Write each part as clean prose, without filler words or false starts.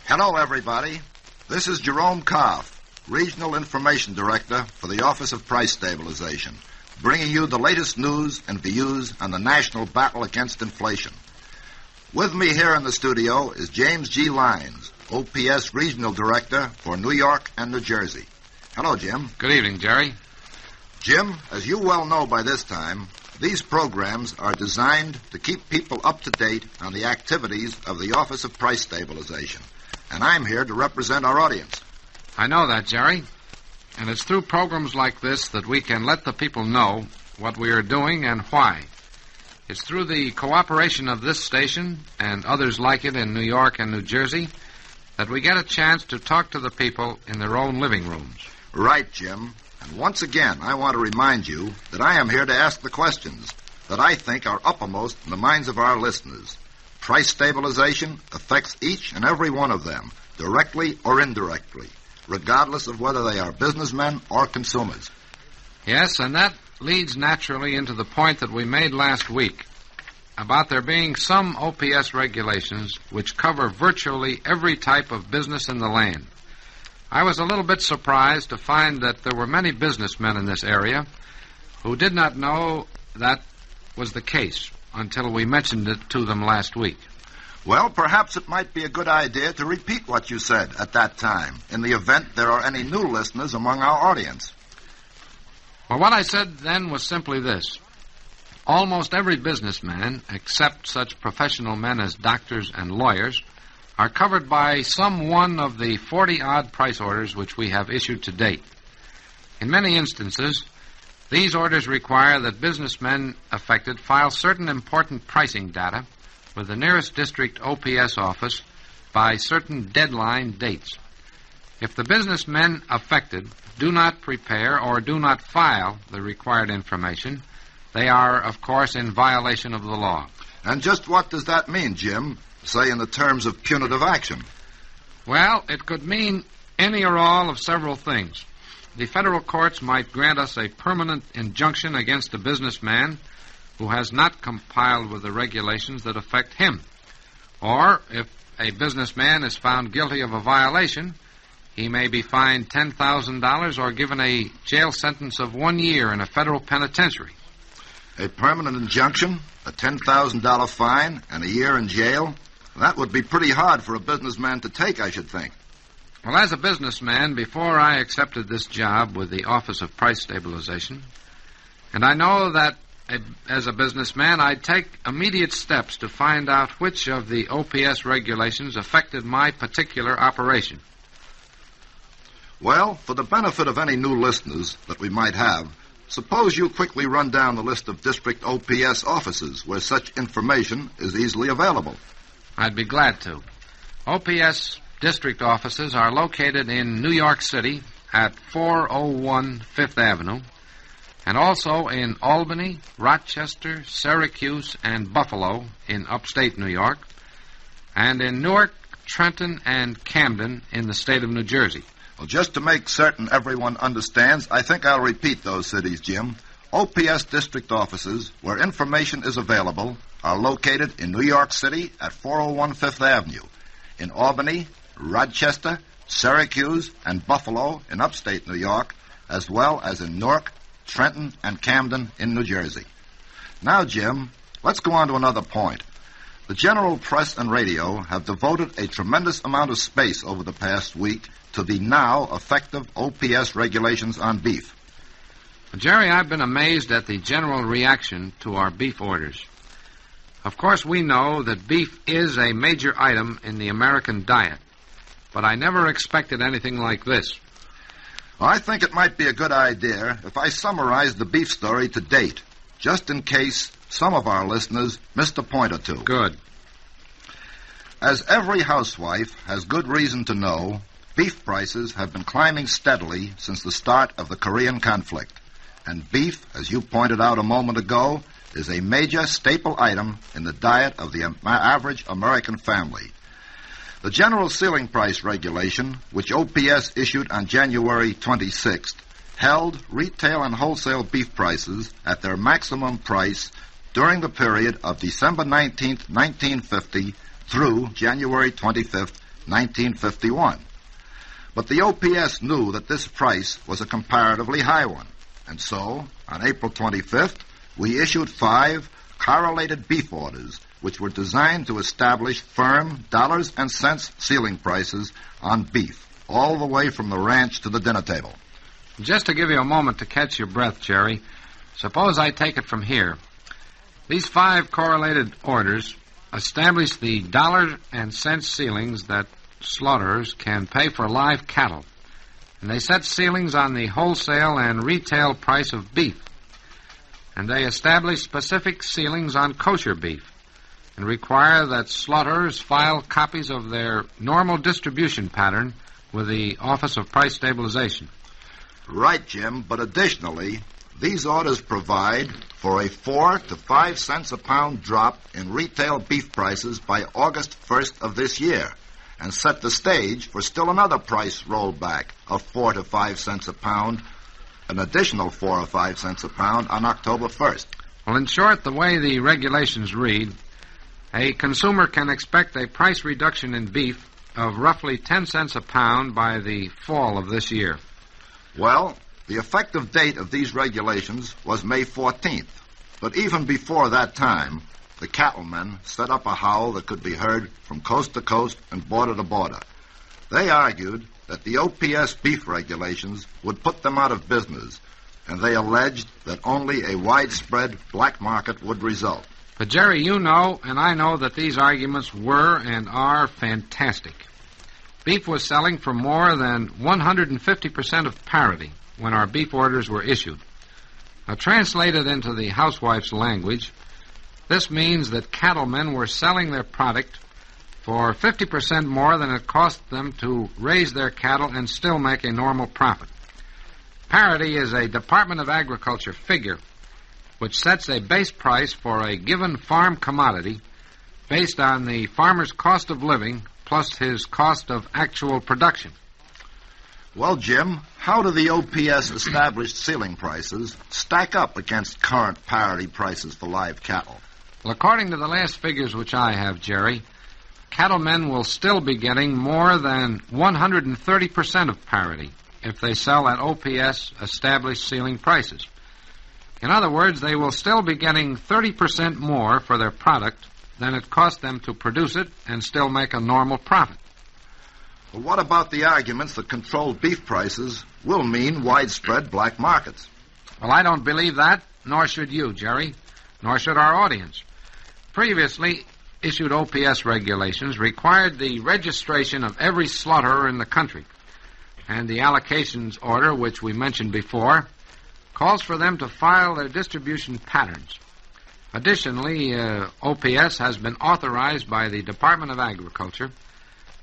Hello, everybody. This is Jerome Koff, Regional Information Director for the Office of Price Stabilization, bringing you the latest news and views on the national battle against inflation. With me here in the studio is James G. Lyons, OPS Regional Director for New York and New Jersey. Hello, Jim. Good evening, Jerry. Jim, as you well know by this time, these programs are designed to keep people up to date on the activities of the Office of Price Stabilization. And I'm here to represent our audience. I know that, Jerry. And it's through programs like this that we can let the people know what we are doing and why. It's through the cooperation of this station and others like it in New York and New Jersey that we get a chance to talk to the people in their own living rooms. Right, Jim. And once again, I want to remind you that I am here to ask the questions that I think are uppermost in the minds of our listeners. Price stabilization affects each and every one of them, directly or indirectly, regardless of whether they are businessmen or consumers. Yes, and that leads naturally into the point that we made last week about there being some OPS regulations which cover virtually every type of business in the land. I was a little bit surprised to find that there were many businessmen in this area who did not know that was the case until we mentioned it to them last week. Well, perhaps it might be a good idea to repeat what you said at that time, in the event there are any new listeners among our audience. Well, what I said then was simply this. Almost every businessman, except such professional men as doctors and lawyers, are covered by some one of the 40-odd price orders which we have issued to date. In many instances, these orders require that businessmen affected file certain important pricing data with the nearest district OPS office by certain deadline dates. If the businessmen affected do not prepare or do not file the required information, they are, of course, in violation of the law. And just what does that mean, Jim, say in the terms of punitive action? Well, it could mean any or all of several things. The federal courts might grant us a permanent injunction against a businessman who has not complied with the regulations that affect him. Or, if a businessman is found guilty of a violation, he may be fined $10,000 or given a jail sentence of 1 year in a federal penitentiary. A permanent injunction, a $10,000 fine, and a year in jail? That would be pretty hard for a businessman to take, I should think. Well, as a businessman, before I accepted this job with the Office of Price Stabilization, and I know that as a businessman, I'd take immediate steps to find out which of the OPS regulations affected my particular operation. Well, for the benefit of any new listeners that we might have, suppose you quickly run down the list of district OPS offices where such information is easily available. I'd be glad to. OPS district offices are located in New York City at 401 Fifth Avenue, and also in Albany, Rochester, Syracuse, and Buffalo in upstate New York, and in Newark, Trenton, and Camden in the state of New Jersey. Well, just to make certain everyone understands, I think I'll repeat those cities, Jim. OPS district offices where information is available are located in New York City at 401 Fifth Avenue, in Albany, Rochester, Syracuse, and Buffalo in upstate New York, as well as in Newark, Trenton, and Camden in New Jersey. Now, Jim, let's go on to another point. The general press and radio have devoted a tremendous amount of space over the past week to the now effective OPS regulations on beef. Jerry, I've been amazed at the general reaction to our beef orders. Of course, we know that beef is a major item in the American diet, but I never expected anything like this. Well, I think it might be a good idea if I summarize the beef story to date, just in case some of our listeners missed a point or two. Good. As every housewife has good reason to know, beef prices have been climbing steadily since the start of the Korean conflict. And beef, as you pointed out a moment ago, is a major staple item in the diet of the average American family. The General Ceiling Price Regulation, which OPS issued on January 26th, held retail and wholesale beef prices at their maximum price during the period of December 19th, 1950 through January 25th, 1951. But the OPS knew that this price was a comparatively high one, and so, on April 25th, we issued 5 correlated beef orders, which were designed to establish firm dollars and cents ceiling prices on beef, all the way from the ranch to the dinner table. Just to give you a moment to catch your breath, Jerry, suppose I take it from here. These 5 correlated orders establish the dollar and cent ceilings that slaughterers can pay for live cattle, and they set ceilings on the wholesale and retail price of beef, and they establish specific ceilings on kosher beef, and require that slaughterers file copies of their normal distribution pattern with the Office of Price Stabilization. Right, Jim, but additionally, these orders provide for a 4 to 5 cents a pound drop in retail beef prices by August 1st of this year, and set the stage for still another price rollback of 4 to 5 cents a pound, an additional 4 or 5 cents a pound on October 1st. Well, in short, the way the regulations read, a consumer can expect a price reduction in beef of roughly 10 cents a pound by the fall of this year. Well, the effective date of these regulations was May 14th, but even before that time, the cattlemen set up a howl that could be heard from coast to coast and border to border. They argued that the OPS beef regulations would put them out of business, and they alleged that only a widespread black market would result. But, Jerry, you know, and I know that these arguments were and are fantastic. Beef was selling for more than 150% of parity when our beef orders were issued. Now, translated into the housewife's language, this means that cattlemen were selling their product for 50% more than it cost them to raise their cattle and still make a normal profit. Parity is a Department of Agriculture figure which sets a base price for a given farm commodity based on the farmer's cost of living plus his cost of actual production. Well, Jim, how do the OPS established ceiling prices stack up against current parity prices for live cattle? Well, according to the last figures which I have, Jerry, cattlemen will still be getting more than 130% of parity if they sell at OPS established ceiling prices. In other words, they will still be getting 30% more for their product than it cost them to produce it and still make a normal profit. Well, what about the arguments that controlled beef prices will mean widespread black markets? Well, I don't believe that, nor should you, Jerry, nor should our audience. Previously issued OPS regulations required the registration of every slaughterer in the country, and the allocations order, which we mentioned before, calls for them to file their distribution patterns. Additionally, OPS has been authorized by the Department of Agriculture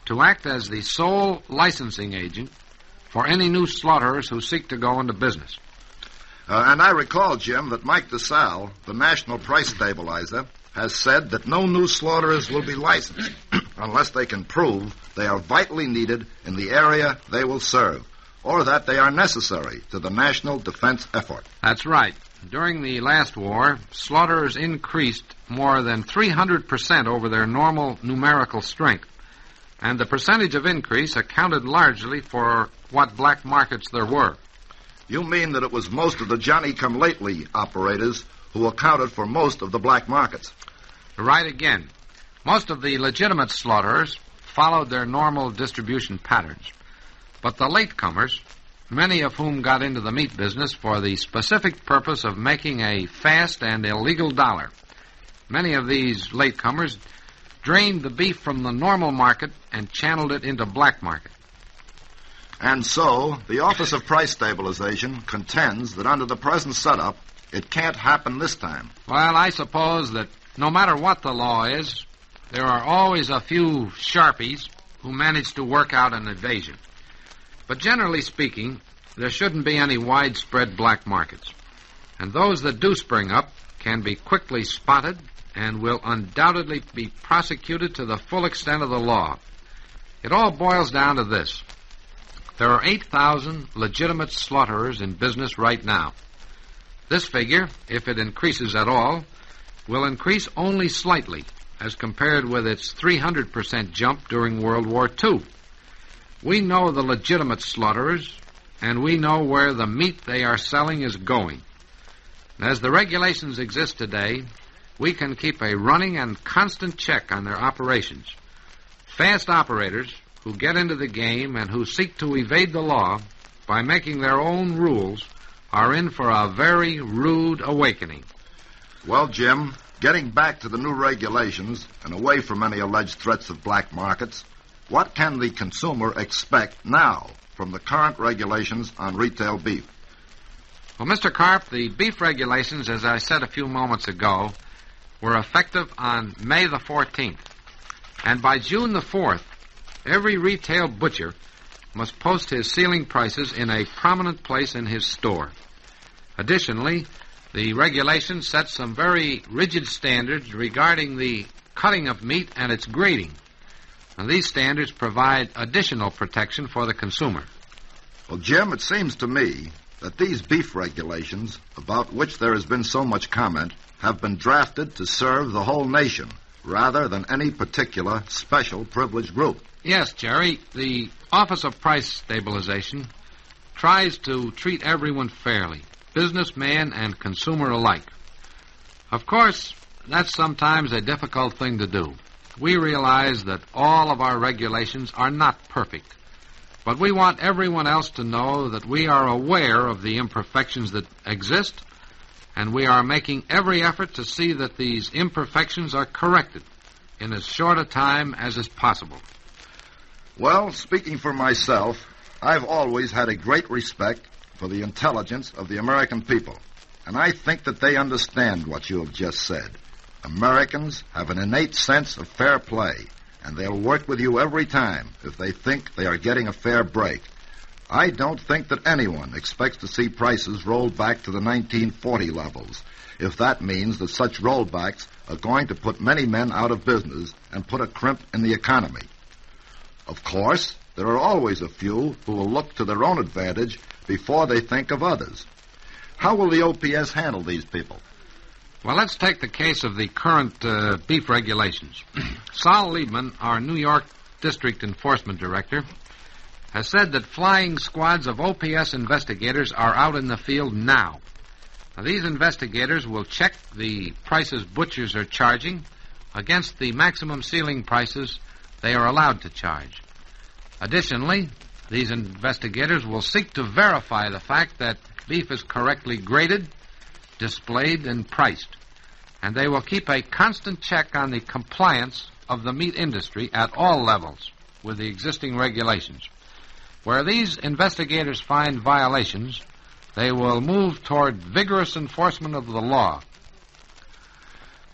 to act as the sole licensing agent for any new slaughterers who seek to go into business. And I recall, Jim, that Mike DeSalle, the National Price Stabilizer, has said that no new slaughterers will be licensed unless they can prove they are vitally needed in the area they will serve, or that they are necessary to the national defense effort. That's right. During the last war, slaughterers increased more than 300% over their normal numerical strength, and the percentage of increase accounted largely for what black markets there were. You mean that it was most of the Johnny-come-lately operators who accounted for most of the black markets? Right again. Most of the legitimate slaughterers followed their normal distribution patterns, but the latecomers, many of whom got into the meat business for the specific purpose of making a fast and illegal dollar, many of these latecomers drained the beef from the normal market and channeled it into black market. And so, the Office of Price Stabilization contends that under the present setup, it can't happen this time. Well, I suppose that no matter what the law is, there are always a few sharpies who manage to work out an evasion. But generally speaking, there shouldn't be any widespread black markets. And those that do spring up can be quickly spotted and will undoubtedly be prosecuted to the full extent of the law. It all boils down to this. There are 8,000 legitimate slaughterers in business right now. This figure, if it increases at all, will increase only slightly as compared with its 300% jump during World War II. We know the legitimate slaughterers, and we know where the meat they are selling is going. As the regulations exist today, we can keep a running and constant check on their operations. Fast operators who get into the game and who seek to evade the law by making their own rules are in for a very rude awakening. Well, Jim, getting back to the new regulations and away from any alleged threats of black markets, what can the consumer expect now from the current regulations on retail beef? Well, Mr. Karp, the beef regulations, as I said a few moments ago, were effective on May the 14th. And by June the 4th, every retail butcher must post his ceiling prices in a prominent place in his store. Additionally, the regulation sets some very rigid standards regarding the cutting of meat and its grading. And these standards provide additional protection for the consumer. Well, Jim, it seems to me that these beef regulations, about which there has been so much comment, have been drafted to serve the whole nation rather than any particular special privileged group. Yes, Jerry, the Office of Price Stabilization tries to treat everyone fairly, businessman and consumer alike. Of course, that's sometimes a difficult thing to do. We realize that all of our regulations are not perfect, but we want everyone else to know that we are aware of the imperfections that exist, and we are making every effort to see that these imperfections are corrected in as short a time as is possible. Well, speaking for myself, I've always had a great respect for the intelligence of the American people, and I think that they understand what you have just said. Americans have an innate sense of fair play, and they'll work with you every time if they think they are getting a fair break. I don't think that anyone expects to see prices rolled back to the 1940 levels, if that means that such rollbacks are going to put many men out of business and put a crimp in the economy. Of course, there are always a few who will look to their own advantage before they think of others. How will the OPS handle these people? Well, let's take the case of the current beef regulations. Sol Liebman, our New York District Enforcement Director, has said that flying squads of OPS investigators are out in the field now. Now, these investigators will check the prices butchers are charging against the maximum ceiling prices they are allowed to charge. Additionally, these investigators will seek to verify the fact that beef is correctly graded, displayed, and priced. And they will keep a constant check on the compliance of the meat industry at all levels with the existing regulations. Where these investigators find violations, they will move toward vigorous enforcement of the law.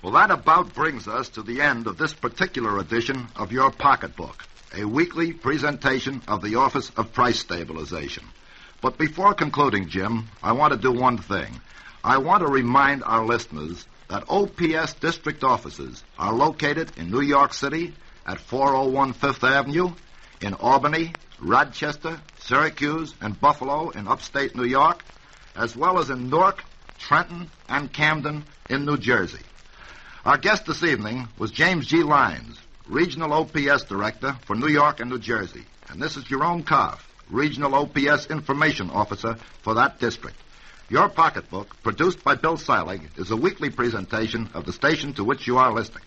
Well, that about brings us to the end of this particular edition of your pocketbook, a weekly presentation of the Office of Price Stabilization. But before concluding, Jim, I want to do one thing. I want to remind our listeners that OPS district offices are located in New York City at 401 Fifth Avenue, in Albany, Rochester, Syracuse, and Buffalo in upstate New York, as well as in Newark, Trenton, and Camden in New Jersey. Our guest this evening was James G. Lyons, Regional OPS Director for New York and New Jersey. And this is Jerome Koff, Regional OPS Information Officer for that district. Your pocketbook, produced by Bill Seilig, is a weekly presentation of the station to which you are listening.